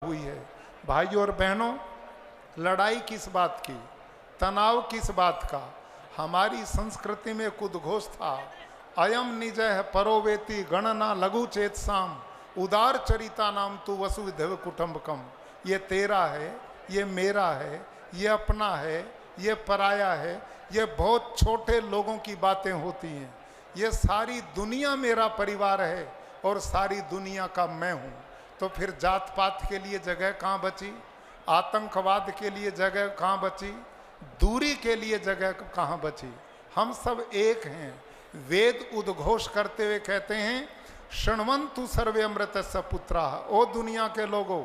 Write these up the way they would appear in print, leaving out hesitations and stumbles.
हुई है। भाइयों और बहनों, लड़ाई किस बात की, तनाव किस बात का? हमारी संस्कृति में एक उद्घोष था, अयम निजय परोवेति गणना लघु चेतसाम उदार चरिता नाम तु वसुधैव कुटुंबकम। ये तेरा है, ये मेरा है, ये अपना है, ये पराया है, ये बहुत छोटे लोगों की बातें होती हैं। ये सारी दुनिया मेरा परिवार है और सारी दुनिया का मैं हूँ। तो फिर जात पात के लिए जगह कहाँ बची, आतंकवाद के लिए जगह कहाँ बची, दूरी के लिए जगह कहाँ बची? हम सब एक हैं। वेद उद्घोष करते हुए कहते हैं, शृण्वन्तु सर्वे अमृतस्य पुत्राः। ओ दुनिया के लोगों,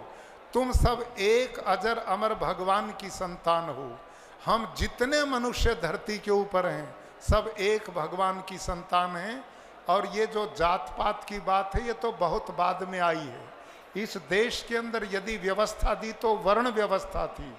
तुम सब एक अजर अमर भगवान की संतान हो। हम जितने मनुष्य धरती के ऊपर हैं सब एक भगवान की संतान हैं। और ये जो जात पात की बात है ये तो बहुत बाद में आई है। इस देश के अंदर यदि व्यवस्था दी तो वर्ण व्यवस्था थी।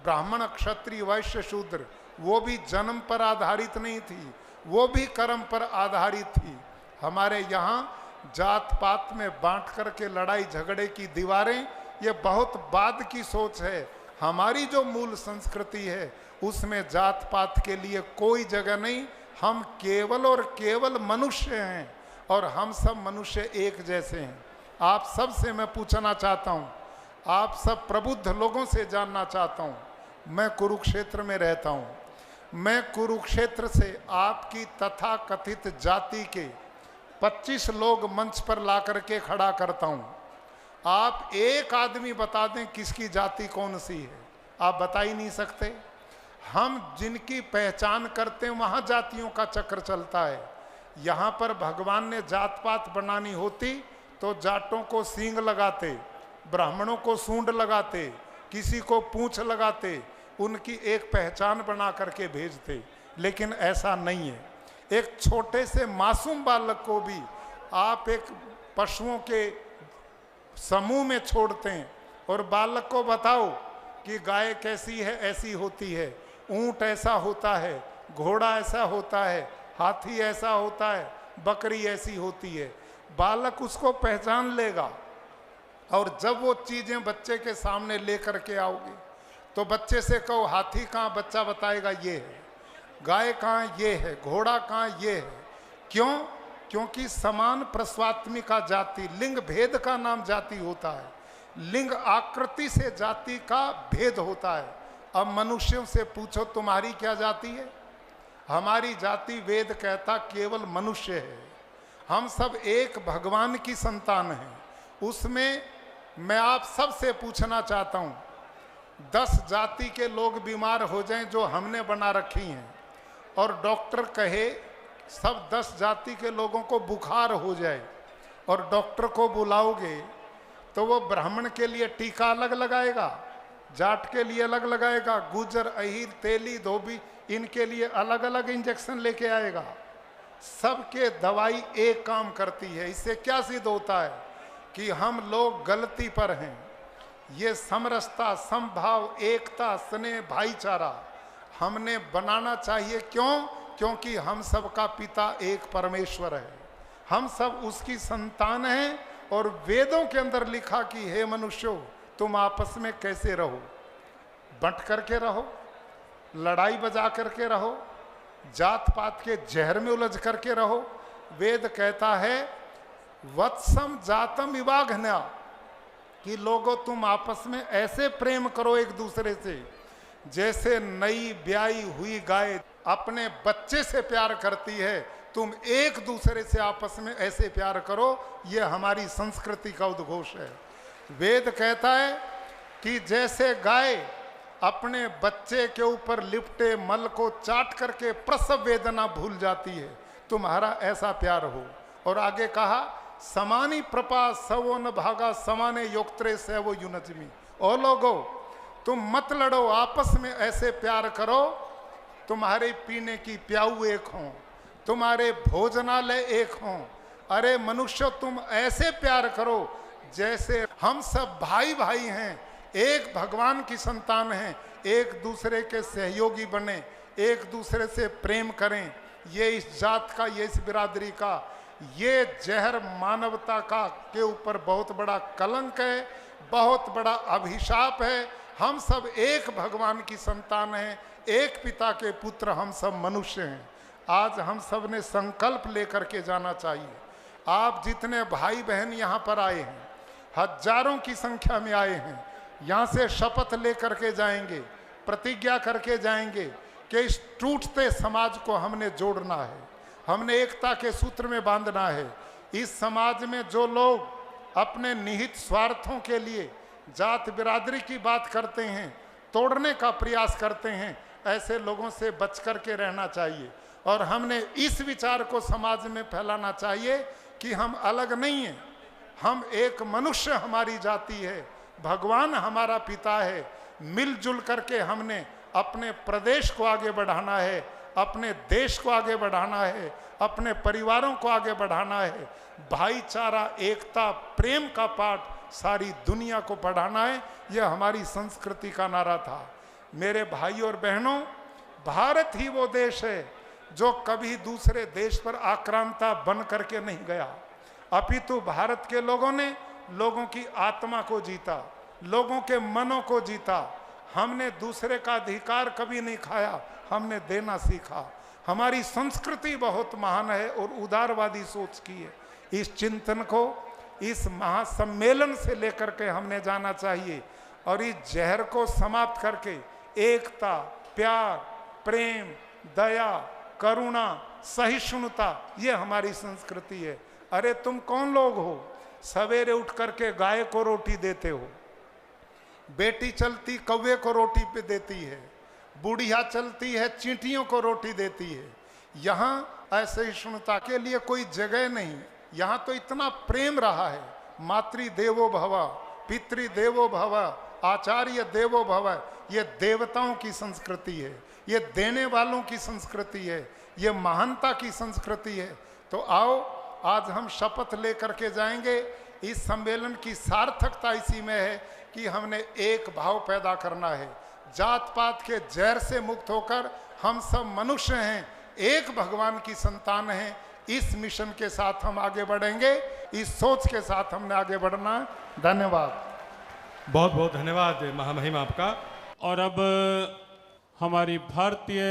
ब्राह्मण क्षत्रिय वैश्य शूद्र वो भी जन्म पर आधारित नहीं थी, वो भी कर्म पर आधारित थी। हमारे यहाँ जात पात में बांट करके लड़ाई झगड़े की दीवारें, ये बहुत बाद की सोच है। हमारी जो मूल संस्कृति है उसमें जात पात के लिए कोई जगह नहीं। हम केवल और केवल मनुष्य हैं और हम सब मनुष्य एक जैसे हैं। आप सब से मैं पूछना चाहता हूँ, आप सब प्रबुद्ध लोगों से जानना चाहता हूँ। मैं कुरुक्षेत्र में रहता हूँ। मैं कुरुक्षेत्र से आपकी तथा कथित जाति के 25 लोग मंच पर ला करके खड़ा करता हूँ। आप एक आदमी बता दें किसकी जाति कौन सी है, आप बता ही नहीं सकते। हम जिनकी पहचान करते हैं वहाँ जातियों का चक्र चलता है। यहाँ पर भगवान ने जात पात बनानी होती तो जाटों को सींग लगाते, ब्राह्मणों को सूंड लगाते, किसी को पूंछ लगाते, उनकी एक पहचान बना करके भेजते। लेकिन ऐसा नहीं है। एक छोटे से मासूम बालक को भी आप एक पशुओं के समूह में छोड़ते हैं और बालक को बताओ कि गाय कैसी है, ऐसी होती है, ऊंट ऐसा होता है, घोड़ा ऐसा होता है, हाथी ऐसा होता है, बकरी ऐसी होती है, बालक उसको पहचान लेगा। और जब वो चीज़ें बच्चे के सामने लेकर के आओगे तो बच्चे से कहो हाथी कहाँ, बच्चा बताएगा ये है, गाय कहाँ, ये है, घोड़ा कहाँ, ये है। क्यों? क्योंकि समान प्रस्वात्मिका जाति, लिंग भेद का नाम जाति होता है। लिंग आकृति से जाति का भेद होता है। अब मनुष्यों से पूछो तुम्हारी क्या जाति है? हमारी जाति वेद कहता केवल मनुष्य है। हम सब एक भगवान की संतान हैं। उसमें मैं आप सब से पूछना चाहता हूँ, 10 जाति के लोग बीमार हो जाएं जो हमने बना रखी हैं और डॉक्टर कहे सब 10 जाति के लोगों को बुखार हो जाए और डॉक्टर को बुलाओगे तो वो ब्राह्मण के लिए टीका अलग लगाएगा, जाट के लिए अलग लगाएगा, गुजर अहीर तेली धोबी इनके लिए अलग अलग इंजेक्शन लेके आएगा। सबके दवाई एक काम करती है। इससे क्या सिद्ध होता है कि हम लोग गलती पर हैं। ये समरसता, समभाव, एकता, स्नेह, भाईचारा हमने बनाना चाहिए। क्यों? क्योंकि हम सब का पिता एक परमेश्वर है। हम सब उसकी संतान हैं और वेदों के अंदर लिखा कि हे मनुष्यों, तुम आपस में कैसे रहो, बंट करके रहो, लड़ाई बजा करके रहो, जात पात के जहर में उलझ करके रहो। वेद कहता है वत्सम जातम विवाघन्या, कि लोगों तुम आपस में ऐसे प्रेम करो एक दूसरे से जैसे नई ब्याई हुई गाय अपने बच्चे से प्यार करती है। तुम एक दूसरे से आपस में ऐसे प्यार करो। ये हमारी संस्कृति का उद्घोष है। वेद कहता है कि जैसे गाय अपने बच्चे के ऊपर लिपटे मल को चाट करके प्रसव वेदना भूल जाती है, तुम्हारा ऐसा प्यार हो। और आगे कहा समानी प्रपा सवो न भागा समाने योक्त्रे सवो युनजमी। ओ लोगो, तुम मत लड़ो, आपस में ऐसे प्यार करो तुम्हारे पीने की प्याऊ एक हों, तुम्हारे भोजनालय एक हों। अरे मनुष्य, तुम ऐसे प्यार करो जैसे हम सब भाई भाई हैं, एक भगवान की संतान हैं, एक दूसरे के सहयोगी बने, एक दूसरे से प्रेम करें। ये इस जात का, ये इस बिरादरी का, ये जहर मानवता का के ऊपर बहुत बड़ा कलंक है बहुत बड़ा अभिशाप है। हम सब एक भगवान की संतान हैं, एक पिता के पुत्र हम सब मनुष्य हैं। आज हम सब ने संकल्प लेकर के जाना चाहिए। आप जितने भाई बहन यहाँ पर आए हैं, हजारों की संख्या में आए हैं, यहाँ से शपथ लेकर के जाएंगे, प्रतिज्ञा करके जाएंगे कि इस टूटते समाज को हमने जोड़ना है, हमने एकता के सूत्र में बांधना है। इस समाज में जो लोग अपने निहित स्वार्थों के लिए जात बिरादरी की बात करते हैं, तोड़ने का प्रयास करते हैं, ऐसे लोगों से बच कर के रहना चाहिए। और हमने इस विचार को समाज में फैलाना चाहिए कि हम अलग नहीं हैं, हम एक मनुष्य, हमारी जाति है, भगवान हमारा पिता है। मिलजुल करके हमने अपने प्रदेश को आगे बढ़ाना है, अपने देश को आगे बढ़ाना है, अपने परिवारों को आगे बढ़ाना है। भाईचारा, एकता, प्रेम का पाठ सारी दुनिया को पढ़ाना है। यह हमारी संस्कृति का नारा था। मेरे भाई और बहनों, भारत ही वो देश है जो कभी दूसरे देश पर आक्रांता बन करके नहीं गया, अपितु भारत के लोगों ने लोगों की आत्मा को जीता, लोगों के मनों को जीता। हमने दूसरे का अधिकार कभी नहीं खाया, हमने देना सीखा। हमारी संस्कृति बहुत महान है और उदारवादी सोच की है। इस चिंतन को इस महासम्मेलन से लेकर के हमने जाना चाहिए और इस जहर को समाप्त करके एकता, प्यार, प्रेम, दया, करुणा, सहिष्णुता, ये हमारी संस्कृति है। अरे तुम कौन लोग हो, सवेरे उठ करके गाय को रोटी देते हो, बेटी चलती कौवे को रोटी पे देती है, बुढ़िया चलती है चींटियों को रोटी देती है। यहाँ असहिष्णुता के लिए कोई जगह नहीं। यहाँ तो इतना प्रेम रहा है। मातृ देवो भव, पितृ देवो भव, आचार्य देवो भव। ये देवताओं की संस्कृति है, ये देने वालों की संस्कृति है, ये महानता की संस्कृति है। तो आओ, आज हम शपथ लेकर के जाएंगे। इस सम्मेलन की सार्थकता इसी में है कि हमने एक भाव पैदा करना है। जात पात के जहर से मुक्त होकर हम सब मनुष्य हैं, एक भगवान की संतान हैं। इस मिशन के साथ हम आगे बढ़ेंगे, इस सोच के साथ हमने आगे बढ़ना। धन्यवाद। बहुत बहुत धन्यवाद महामहिम आपका। और अब हमारी भारतीय